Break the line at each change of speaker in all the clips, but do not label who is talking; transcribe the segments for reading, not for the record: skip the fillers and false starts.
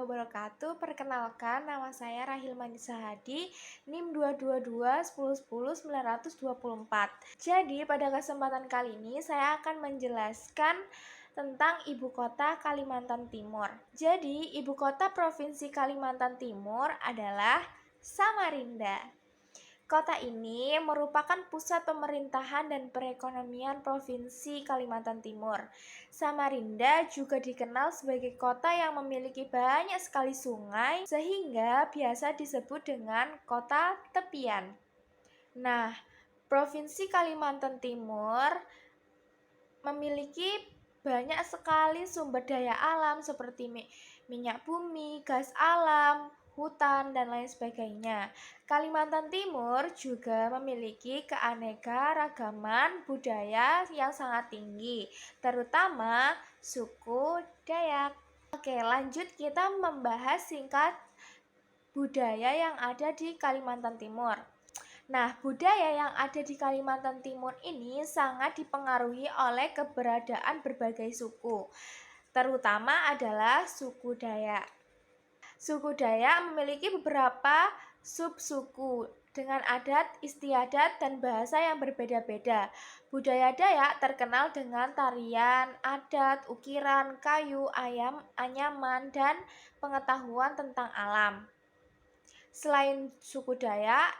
wabarakatuh. Perkenalkan, nama saya Rahil Manisa Hadi, NIM 222 1010 924. Jadi, pada kesempatan kali ini saya akan menjelaskan tentang ibu kota Kalimantan Timur. Jadi, ibu kota Provinsi Kalimantan Timur adalah Samarinda. Kota ini merupakan pusat pemerintahan dan perekonomian Provinsi Kalimantan Timur. Samarinda juga dikenal sebagai kota yang memiliki banyak sekali sungai, sehingga biasa disebut dengan kota tepian. Nah, Provinsi Kalimantan Timur memiliki banyak sekali sumber daya alam seperti minyak bumi, gas alam, hutan, dan lain sebagainya. Kalimantan Timur juga memiliki keanekaragaman budaya yang sangat tinggi, terutama suku Dayak. Oke, lanjut kita membahas singkat budaya yang ada di Kalimantan Timur. Nah, budaya yang ada di Kalimantan Timur ini sangat dipengaruhi oleh keberadaan berbagai suku, terutama adalah suku Dayak. Suku Dayak memiliki beberapa subsuku dengan adat, istiadat, dan bahasa yang berbeda-beda. Budaya Dayak terkenal dengan tarian, adat, ukiran, kayu, anyaman, dan pengetahuan tentang alam. Selain suku Dayak,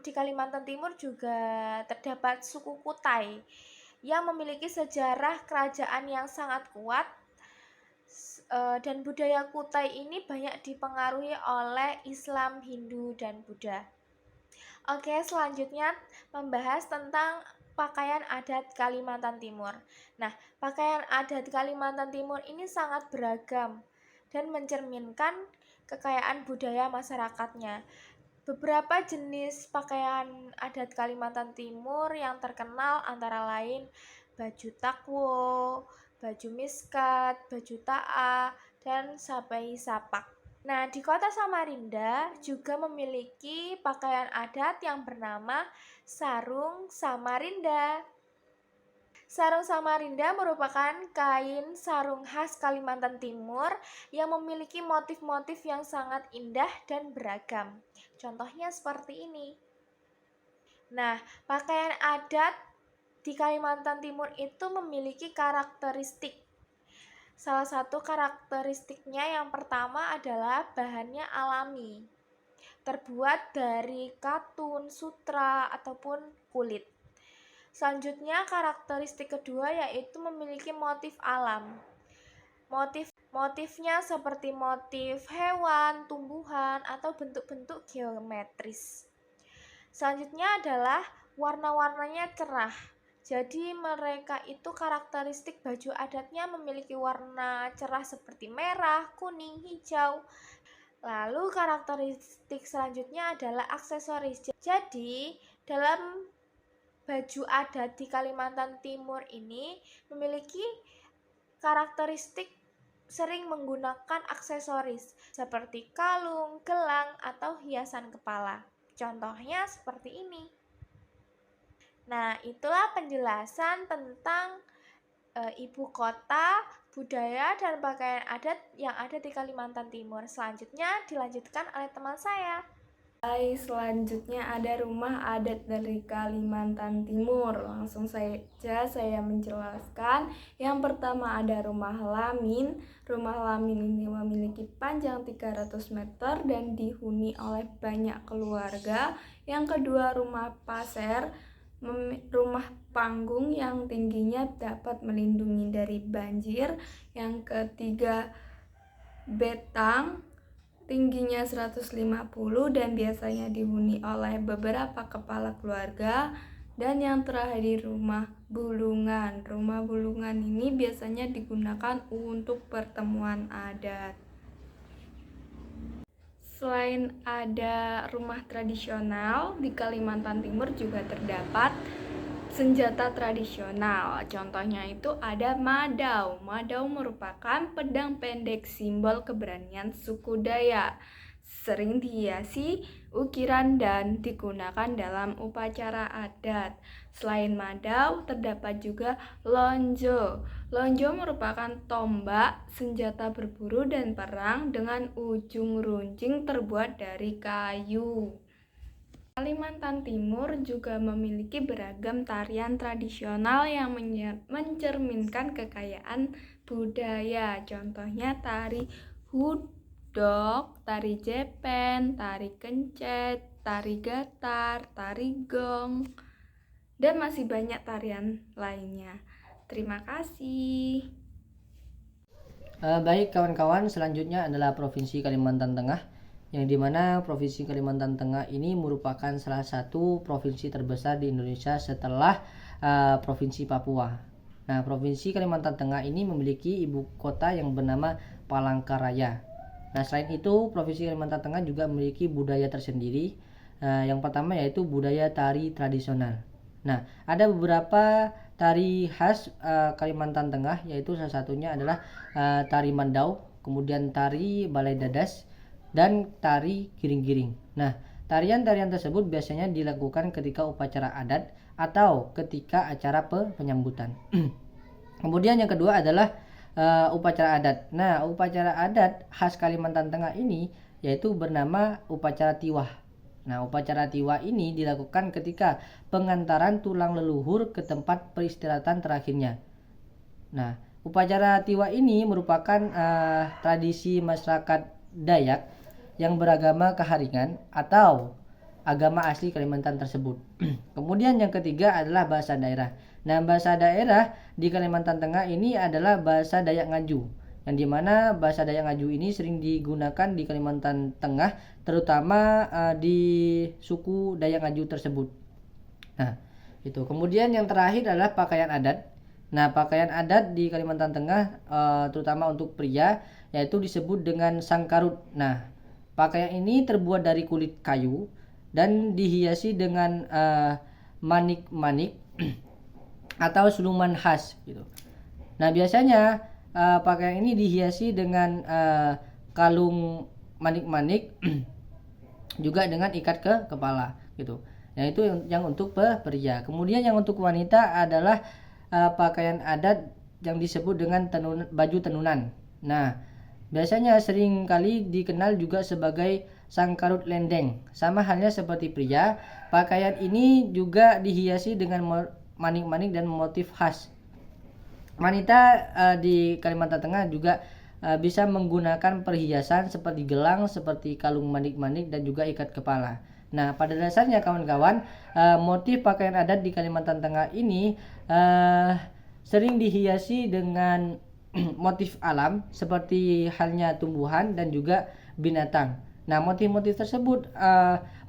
di Kalimantan Timur juga terdapat suku Kutai yang memiliki sejarah kerajaan yang sangat kuat, dan budaya Kutai ini banyak dipengaruhi oleh Islam, Hindu, dan Buddha. Oke, selanjutnya membahas tentang pakaian adat Kalimantan Timur. Nah, pakaian adat Kalimantan Timur ini sangat beragam dan mencerminkan kekayaan budaya masyarakatnya. Beberapa jenis pakaian adat Kalimantan Timur yang terkenal antara lain baju takwo, baju miskat, baju ta'a, dan sabai sapak. Nah, di kota Samarinda juga memiliki pakaian adat yang bernama sarung Samarinda. Sarung Samarinda merupakan kain sarung khas Kalimantan Timur yang memiliki motif-motif yang sangat indah dan beragam. Contohnya seperti ini. Nah, pakaian adat di Kalimantan Timur itu memiliki karakteristik. Salah satu karakteristiknya yang pertama adalah bahannya alami, terbuat dari katun, sutra, ataupun kulit. Selanjutnya, karakteristik kedua yaitu memiliki motif alam. Motifnya seperti motif hewan, tumbuhan, atau bentuk-bentuk geometris. Selanjutnya adalah warna-warnanya cerah. Jadi mereka itu karakteristik baju adatnya memiliki warna cerah seperti merah, kuning, hijau. Lalu karakteristik selanjutnya adalah aksesoris. Jadi dalam baju adat di Kalimantan Timur ini memiliki karakteristik sering menggunakan aksesoris seperti kalung, gelang, atau hiasan kepala. Contohnya seperti ini. Nah, itulah penjelasan tentang ibu kota, budaya, dan pakaian adat yang ada di Kalimantan Timur. Selanjutnya dilanjutkan oleh teman saya.
Selanjutnya ada rumah adat dari Kalimantan Timur. Langsung saja saya menjelaskan. Yang pertama ada rumah Lamin. Rumah Lamin ini memiliki panjang 300 meter dan dihuni oleh banyak keluarga. Yang kedua rumah Paser, rumah panggung yang tingginya dapat melindungi dari banjir. Yang ketiga Betang, tingginya 150 dan biasanya dihuni oleh beberapa kepala keluarga. Dan yang terakhir rumah Bulungan. Rumah Bulungan ini biasanya digunakan untuk pertemuan adat. Selain ada rumah tradisional, di Kalimantan Timur juga terdapat senjata tradisional. Contohnya itu ada madau. Madau merupakan pedang pendek simbol keberanian suku Dayak. sering dihiasi ukiran dan digunakan dalam upacara adat. Selain Mandau, terdapat juga lonjo. Lonjo merupakan tombak, senjata berburu dan perang dengan ujung runcing terbuat dari kayu. Kalimantan Timur juga memiliki beragam tarian tradisional yang mencerminkan kekayaan budaya. Contohnya tari hudok, tari jepen, tari kencet, tari gatar, tari gong, dan masih banyak tarian lainnya. Terima kasih.
Baik kawan-kawan, selanjutnya adalah Provinsi Kalimantan Tengah, yang dimana Provinsi Kalimantan Tengah ini merupakan salah satu provinsi terbesar di Indonesia setelah Provinsi Papua. Nah, Provinsi Kalimantan Tengah ini memiliki ibu kota yang bernama Palangkaraya. Nah, selain itu, Provinsi Kalimantan Tengah juga memiliki budaya tersendiri. Yang pertama yaitu budaya tari tradisional. Nah, ada beberapa tari khas Kalimantan Tengah, yaitu salah satunya adalah tari Mandau, kemudian tari Balai Dadas, dan tari Giring-giring. Nah, tarian-tarian tersebut biasanya dilakukan ketika upacara adat atau ketika acara penyambutan. Kemudian yang kedua adalah upacara adat. Nah, upacara adat khas Kalimantan Tengah ini yaitu bernama upacara tiwah. Nah, upacara tiwah ini dilakukan ketika pengantaran tulang leluhur ke tempat peristirahatan terakhirnya. Nah, upacara tiwah ini merupakan tradisi masyarakat Dayak yang beragama Kaharingan atau agama asli Kalimantan tersebut. Kemudian yang ketiga adalah bahasa daerah. Nah, bahasa daerah di Kalimantan Tengah ini adalah bahasa Dayak Ngaju, yang dimana bahasa Dayak Ngaju ini sering digunakan di Kalimantan Tengah, terutama di suku Dayak Ngaju tersebut. Nah, itu. Kemudian yang terakhir adalah pakaian adat. Nah, pakaian adat di Kalimantan Tengah terutama untuk pria yaitu disebut dengan sangkarut. Nah, pakaian ini terbuat dari kulit kayu dan dihiasi dengan manik-manik atau suluman khas gitu. Nah, biasanya pakaian ini dihiasi dengan kalung manik-manik juga dengan ikat ke kepala gitu. Nah, itu yang untuk pria. Kemudian yang untuk wanita adalah pakaian adat yang disebut dengan baju tenunan. Nah, biasanya sering kali dikenal juga sebagai sangkarut lendeng. Sama halnya seperti pria, pakaian ini juga dihiasi dengan manik-manik dan motif khas. Wanita di Kalimantan Tengah juga bisa menggunakan perhiasan seperti gelang, seperti kalung manik-manik dan juga ikat kepala. Nah, pada dasarnya kawan-kawan, motif pakaian adat di Kalimantan Tengah ini sering dihiasi dengan motif alam seperti halnya tumbuhan dan juga binatang. Nah, motif-motif tersebut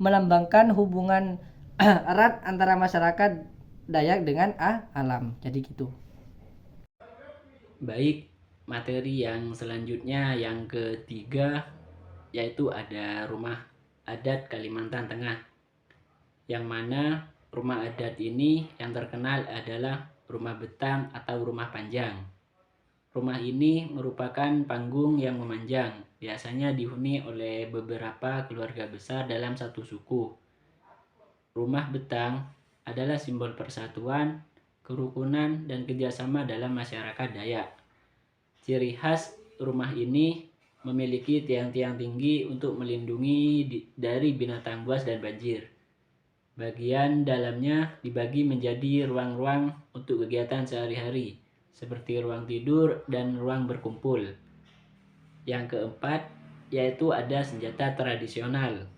melambangkan hubungan erat antara masyarakat Dayak dengan alam. Jadi gitu.
Baik, materi yang selanjutnya yang ketiga yaitu ada rumah adat Kalimantan Tengah, yang mana rumah adat ini yang terkenal adalah rumah betang atau rumah panjang. Rumah ini merupakan panggung yang memanjang, biasanya dihuni oleh beberapa keluarga besar dalam satu suku. Rumah betang adalah simbol persatuan, kerukunan, dan kerjasama dalam masyarakat Dayak. Ciri khas rumah ini memiliki tiang-tiang tinggi untuk melindungi dari binatang buas dan banjir. Bagian dalamnya dibagi menjadi ruang-ruang untuk kegiatan sehari-hari, seperti ruang tidur dan ruang berkumpul. Yang keempat, yaitu ada senjata tradisional,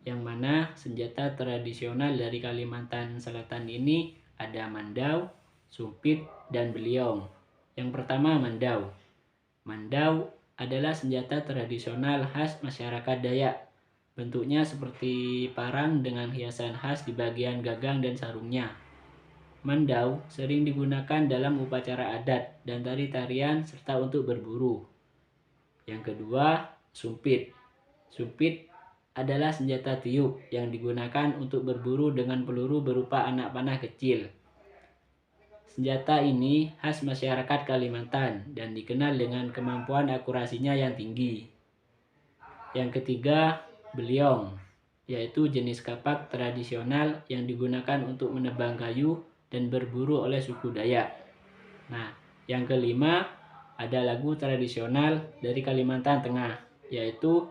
yang mana senjata tradisional dari Kalimantan Selatan ini ada mandau, sumpit, dan beliong. Yang pertama, mandau. Mandau adalah senjata tradisional khas masyarakat Dayak. Bentuknya seperti parang dengan hiasan khas di bagian gagang dan sarungnya. Mandau sering digunakan dalam upacara adat dan tari-tarian serta untuk berburu. Yang kedua, sumpit. Sumpit adalah senjata tiup yang digunakan untuk berburu dengan peluru berupa anak panah kecil. Senjata ini khas masyarakat Kalimantan dan dikenal dengan kemampuan akurasinya yang tinggi. Yang ketiga, beliong, yaitu jenis kapak tradisional yang digunakan untuk menebang kayu dan berburu oleh suku Dayak. Nah, yang kelima, ada lagu tradisional dari Kalimantan Tengah, yaitu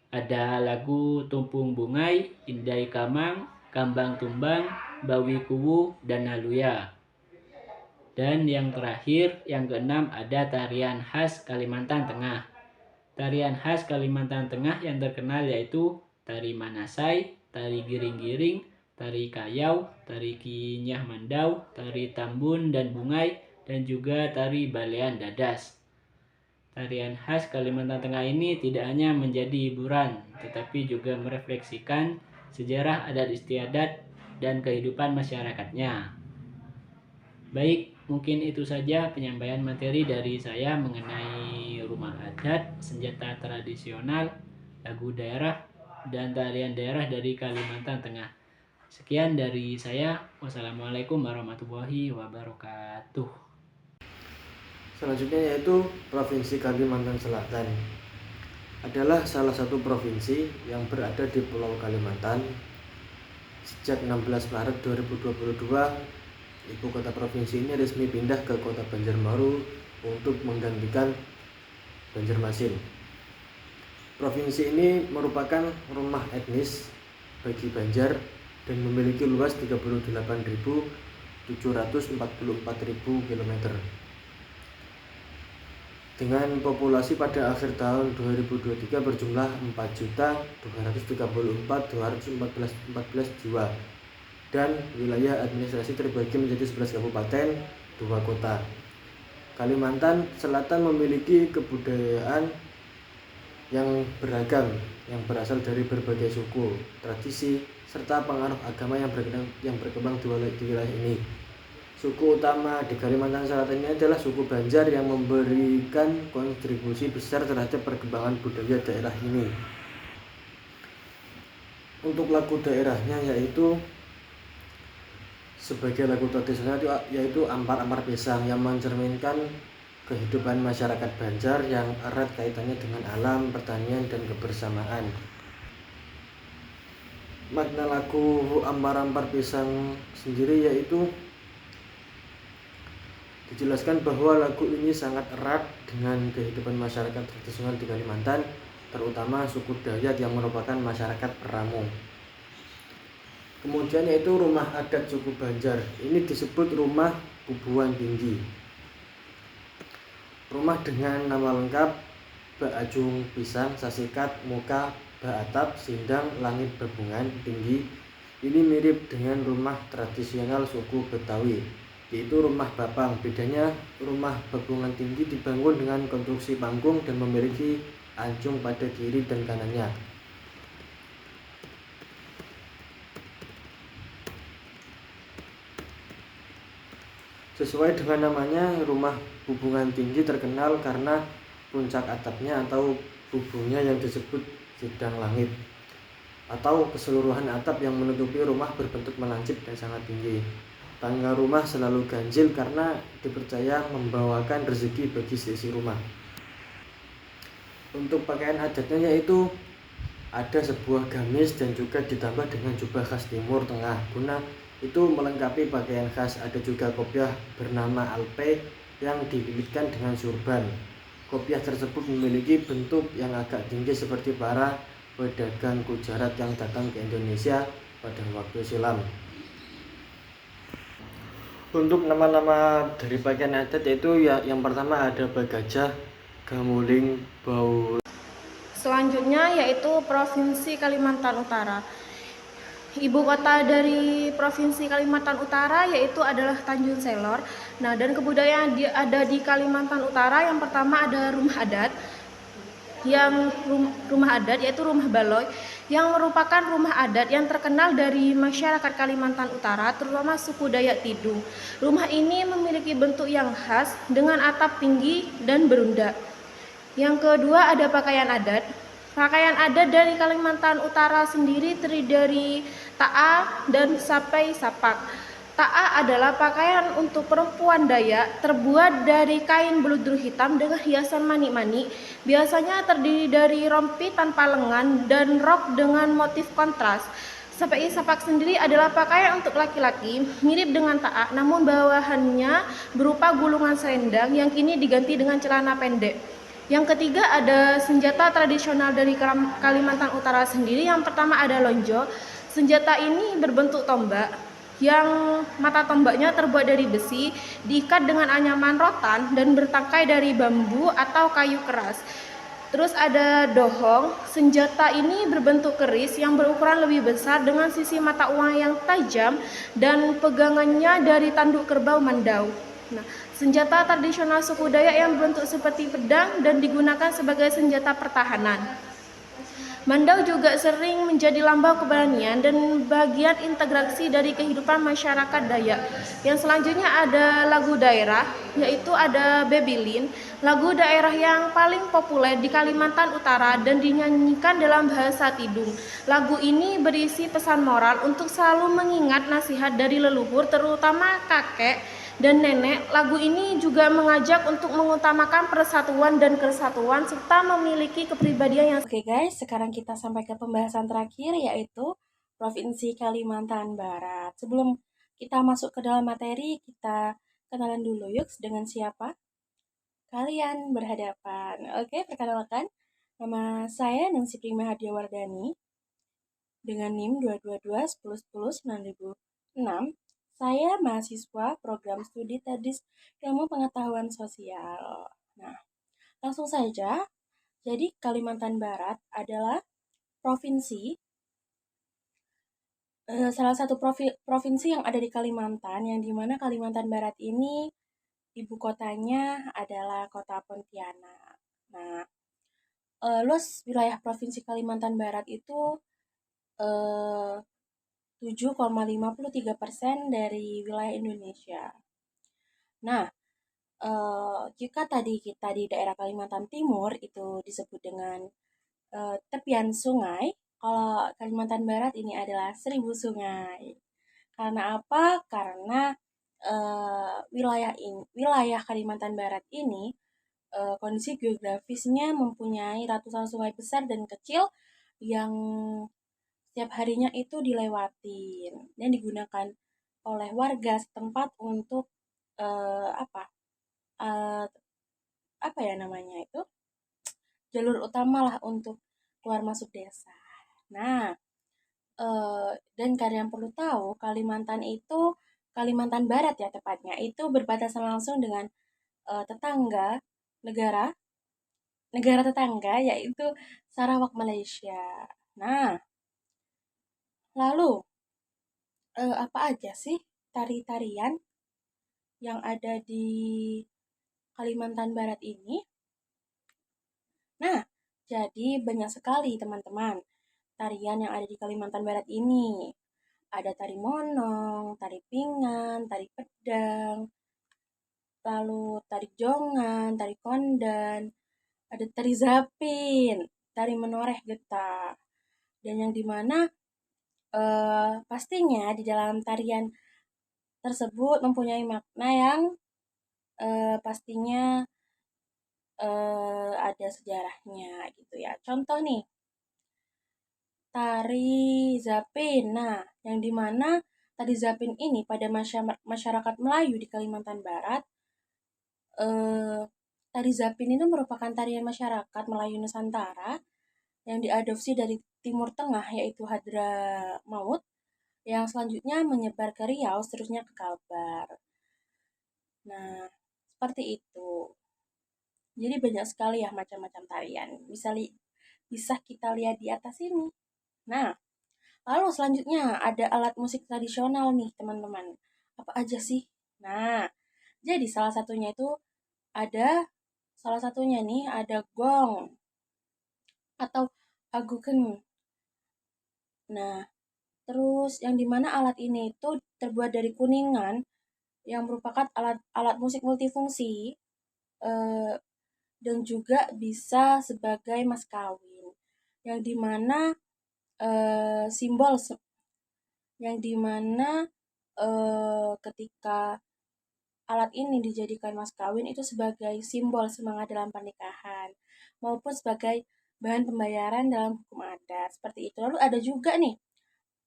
ada lagu Tumpung Bungai, Indai Kamang, Kambang Tumbang, Bawi Kuwu, dan Haluya. Dan yang terakhir, yang keenam, ada tarian khas Kalimantan Tengah. Tarian khas Kalimantan Tengah yang terkenal yaitu tari Manasai, tari giring-giring, tari Kayau, tari Kinyah Mandau, tari Tambun dan Bungai, dan juga tari Balean Dadas. Tarian khas Kalimantan Tengah ini tidak hanya menjadi hiburan, tetapi juga merefleksikan sejarah adat istiadat dan kehidupan masyarakatnya. Baik, mungkin itu saja penyampaian materi dari saya mengenai rumah adat, senjata tradisional, lagu daerah, dan tarian daerah dari Kalimantan Tengah. Sekian dari saya. Wassalamualaikum warahmatullahi wabarakatuh.
Selanjutnya yaitu Provinsi Kalimantan Selatan adalah salah satu provinsi yang berada di Pulau Kalimantan. Sejak 16 Maret 2022, ibu kota provinsi ini resmi pindah ke kota Banjarmaru untuk menggantikan Banjarmasin. Provinsi ini merupakan rumah etnis bagi Banjar dan memiliki luas 38.744.000 km. Dengan populasi pada akhir tahun 2023 berjumlah 4.234.214 jiwa dan wilayah administrasi terbagi menjadi 11 kabupaten, 2 kota. Kalimantan Selatan memiliki kebudayaan yang beragam yang berasal dari berbagai suku, tradisi, serta pengaruh agama yang berkembang di wilayah ini. Suku utama di Kalimantan Selatan ini adalah suku Banjar yang memberikan kontribusi besar terhadap perkembangan budaya daerah ini. Untuk lagu daerahnya yaitu sebagai lagu tradisional yaitu Ampar-Ampar Pisang yang mencerminkan kehidupan masyarakat Banjar yang erat kaitannya dengan alam, pertanian, dan kebersamaan. Makna lagu Ampar-Ampar Pisang sendiri yaitu dijelaskan bahwa lagu ini sangat erat dengan kehidupan masyarakat tradisional di Kalimantan, terutama suku Dayak yang merupakan masyarakat Peramu. Kemudian yaitu rumah adat suku Banjar. Ini disebut rumah Bubuan Tinggi. Rumah dengan nama lengkap Bak Ajung Pisang, Sasikat, Muka, Bak Atap, Sindang, Langit Babungan Tinggi. Ini mirip dengan rumah tradisional suku Betawi, yaitu rumah Bapang. Bedanya rumah Babungan Tinggi dibangun dengan konstruksi panggung dan memiliki anjung pada kiri dan kanannya. Sesuai dengan namanya, rumah Bubungan Tinggi terkenal karena puncak atapnya atau bubungnya yang disebut sidang langit, atau keseluruhan atap yang menutupi rumah berbentuk melancip dan sangat tinggi. Tangga rumah selalu ganjil karena dipercaya membawakan rezeki bagi seisi rumah. Untuk pakaian adatnya yaitu ada sebuah gamis dan juga ditambah dengan jubah khas Timur Tengah. Guna itu melengkapi pakaian khas. Ada juga kopiah bernama alpe yang dililitkan dengan surban. Kopiah tersebut memiliki bentuk yang agak tinggi seperti para pedagang Gujarat yang datang ke Indonesia pada waktu silam. Untuk nama-nama dari pakaian adat yaitu yang pertama ada Bagajah, Gamuling, Bau.
Selanjutnya yaitu Provinsi Kalimantan Utara. Ibu kota dari Provinsi Kalimantan Utara yaitu adalah Tanjung Selor. Nah, dan kebudayaan ada di Kalimantan Utara yang pertama ada rumah adat. Rumah adat yaitu rumah Baloy yang merupakan rumah adat yang terkenal dari masyarakat Kalimantan Utara, terutama suku Dayak Tidung. Rumah ini memiliki bentuk yang khas dengan atap tinggi dan berunda. Yang kedua ada pakaian adat. Pakaian adat dari Kalimantan Utara sendiri terdiri dari ta'a dan sapai sapak. Ta'a adalah pakaian untuk perempuan Dayak terbuat dari kain beludru hitam dengan hiasan manik-manik. Biasanya terdiri dari rompi tanpa lengan dan rok dengan motif kontras. Sapak sendiri adalah pakaian untuk laki-laki, mirip dengan ta'a, namun bawahannya berupa gulungan selendang yang kini diganti dengan celana pendek. Yang ketiga ada senjata tradisional dari Kalimantan Utara sendiri. Yang pertama ada lonjo. Senjata ini berbentuk tombak yang mata tombaknya terbuat dari besi, diikat dengan anyaman rotan dan bertangkai dari bambu atau kayu keras. Terus ada dohong. Senjata ini berbentuk keris yang berukuran lebih besar dengan sisi mata uang yang tajam dan pegangannya dari tanduk kerbau mandau. Nah, senjata tradisional suku Dayak yang berbentuk seperti pedang dan digunakan sebagai senjata pertahanan. Mandau juga sering menjadi lambang keberanian dan bagian integrasi dari kehidupan masyarakat Dayak. Yang selanjutnya ada lagu daerah, yaitu ada Bebilin, lagu daerah yang paling populer di Kalimantan Utara dan dinyanyikan dalam bahasa Tidung. Lagu ini berisi pesan moral untuk selalu mengingat nasihat dari leluhur, terutama kakek dan nenek. Lagu ini juga mengajak untuk mengutamakan persatuan dan kesatuan serta memiliki kepribadian yang... Oke guys, sekarang kita sampai ke pembahasan terakhir, yaitu Provinsi Kalimantan Barat. Sebelum kita masuk ke dalam materi, kita kenalan dulu yuk dengan siapa kalian berhadapan. Oke, perkenalkan, nama saya Nancy Prima Hadiawardani dengan NIM 22210109006. Saya mahasiswa program studi Tadis Ilmu Pengetahuan Sosial. Nah, langsung saja. Jadi Kalimantan Barat adalah provinsi, salah satu provinsi yang ada di Kalimantan, yang dimana Kalimantan Barat ini ibu kotanya adalah kota Pontianak. Nah, luas wilayah provinsi Kalimantan Barat itu 7,53% dari wilayah Indonesia. Nah, jika tadi kita di daerah Kalimantan Timur itu disebut dengan tepian sungai, kalau Kalimantan Barat ini adalah 1000 sungai. Karena apa? Karena wilayah Kalimantan Barat ini kondisi geografisnya mempunyai ratusan sungai besar dan kecil yang setiap harinya itu dilewatin dan digunakan oleh warga setempat untuk apa ya namanya itu, jalur utama lah untuk keluar masuk desa. Nah, dan kalian perlu tahu Kalimantan Barat ya tepatnya itu berbatasan langsung dengan tetangga negara tetangga, yaitu Sarawak, Malaysia. Nah, lalu apa aja sih tari-tarian yang ada di Kalimantan Barat ini? Nah, jadi banyak sekali teman-teman tarian yang ada di Kalimantan Barat ini. Ada tari monong, tari pinggan, tari pedang, lalu tari jongan, tari kondan, ada tari zapin, tari menoreh getah. Dan yang dimana pastinya di dalam tarian tersebut mempunyai makna yang pastinya ada sejarahnya gitu ya. Contoh nih, tari zapin. Nah, yang dimana tari zapin ini pada masyarakat Melayu di Kalimantan Barat, tari zapin itu merupakan tarian masyarakat Melayu Nusantara yang diadopsi dari Timur Tengah, yaitu Hadramaut, yang selanjutnya menyebar ke Riau, seterusnya ke Kalbar. Nah, seperti itu. Jadi banyak sekali ya macam-macam tarian. Bisa kita lihat di atas ini. Nah, lalu selanjutnya ada alat musik tradisional nih, teman-teman. Apa aja sih? Nah, jadi salah satunya nih ada gong atau aguken. Nah, terus yang dimana alat ini itu terbuat dari kuningan yang merupakan alat musik multifungsi dan juga bisa sebagai mas kawin, yang dimana ketika alat ini dijadikan mas kawin itu sebagai simbol semangat dalam pernikahan maupun sebagai bahan pembayaran dalam hukum adat seperti itu. Lalu ada juga nih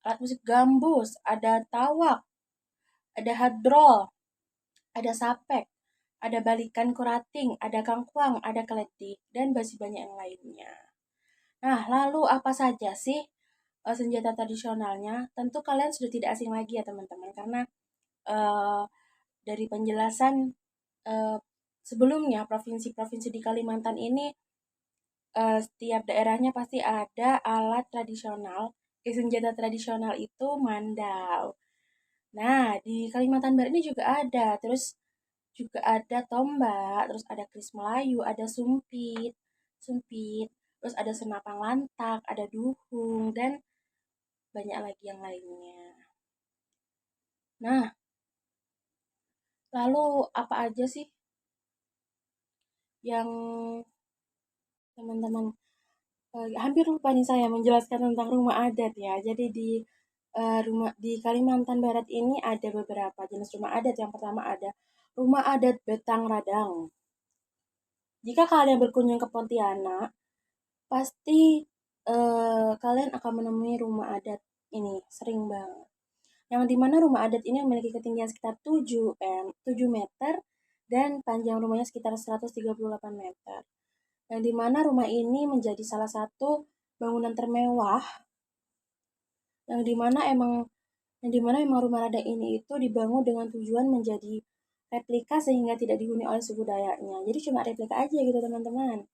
alat musik gambus, ada tawak, ada hadrol, ada sapek, ada balikan korating, ada kangkuang, ada keledik, dan masih banyak yang lainnya. Nah, lalu apa saja sih senjata tradisionalnya? Tentu kalian sudah tidak asing lagi ya teman-teman, karena dari penjelasan sebelumnya provinsi-provinsi di Kalimantan ini setiap daerahnya pasti ada alat tradisional. Senjata tradisional itu mandau. Nah, di Kalimantan Barat ini juga ada. Terus juga ada tombak, terus ada keris Melayu, ada sumpit, terus ada senapang lantak, ada duhung, dan banyak lagi yang lainnya. Nah, lalu apa aja sih yang teman-teman hampir lupa nih saya menjelaskan tentang rumah adat ya. Jadi di Kalimantan Barat ini ada beberapa jenis rumah adat. Yang pertama ada rumah adat Betang Radang. Jika kalian berkunjung ke Pontianak, pasti kalian akan menemui rumah adat ini sering banget. Yang dimana rumah adat ini memiliki ketinggian sekitar 7 meter dan panjang rumahnya sekitar 138 meter. Yang dimana rumah ini menjadi salah satu bangunan termewah yang dimana emang rumah adat ini itu dibangun dengan tujuan menjadi replika sehingga tidak dihuni oleh suku Dayaknya. Jadi cuma replika aja gitu teman-teman.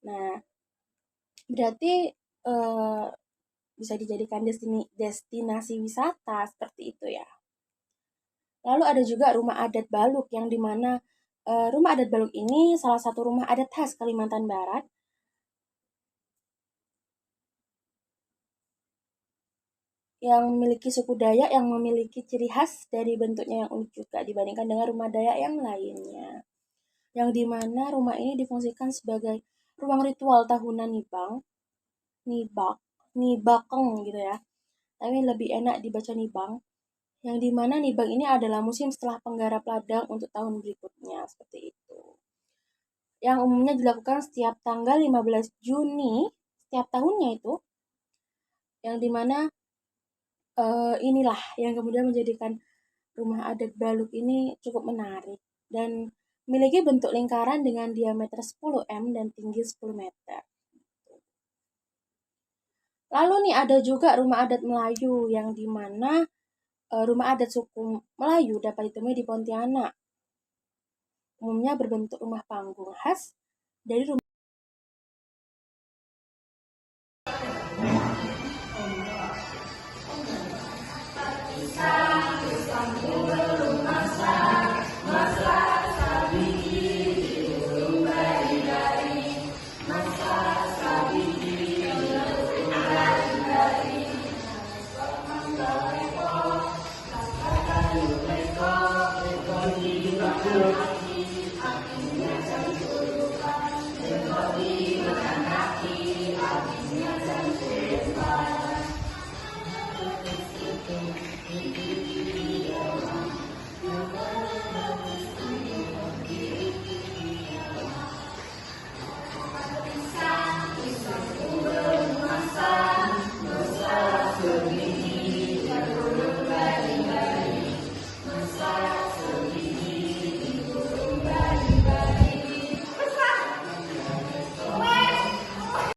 Nah, berarti bisa dijadikan destinasi wisata seperti itu ya. Lalu ada juga rumah adat Baluk yang dimana rumah adat Baluk ini salah satu rumah adat khas Kalimantan Barat yang memiliki suku Dayak yang memiliki ciri khas dari bentuknya yang unik juga dibandingkan dengan rumah Dayak yang lainnya. Yang dimana rumah ini difungsikan sebagai ruang ritual tahunan nibakeng gitu ya. Tapi lebih enak dibaca nibang. Yang dimana nibang ini adalah musim setelah penggarap ladang untuk tahun berikutnya, seperti itu. Yang umumnya dilakukan setiap tanggal 15 Juni setiap tahunnya itu. Yang dimana inilah yang kemudian menjadikan rumah adat Baluk ini cukup menarik dan memiliki bentuk lingkaran dengan diameter 10 m dan tinggi 10 meter. Lalu nih ada juga rumah adat Melayu yang dimana rumah adat suku Melayu dapat ditemui di Pontianak. Umumnya berbentuk rumah panggung khas dari rumah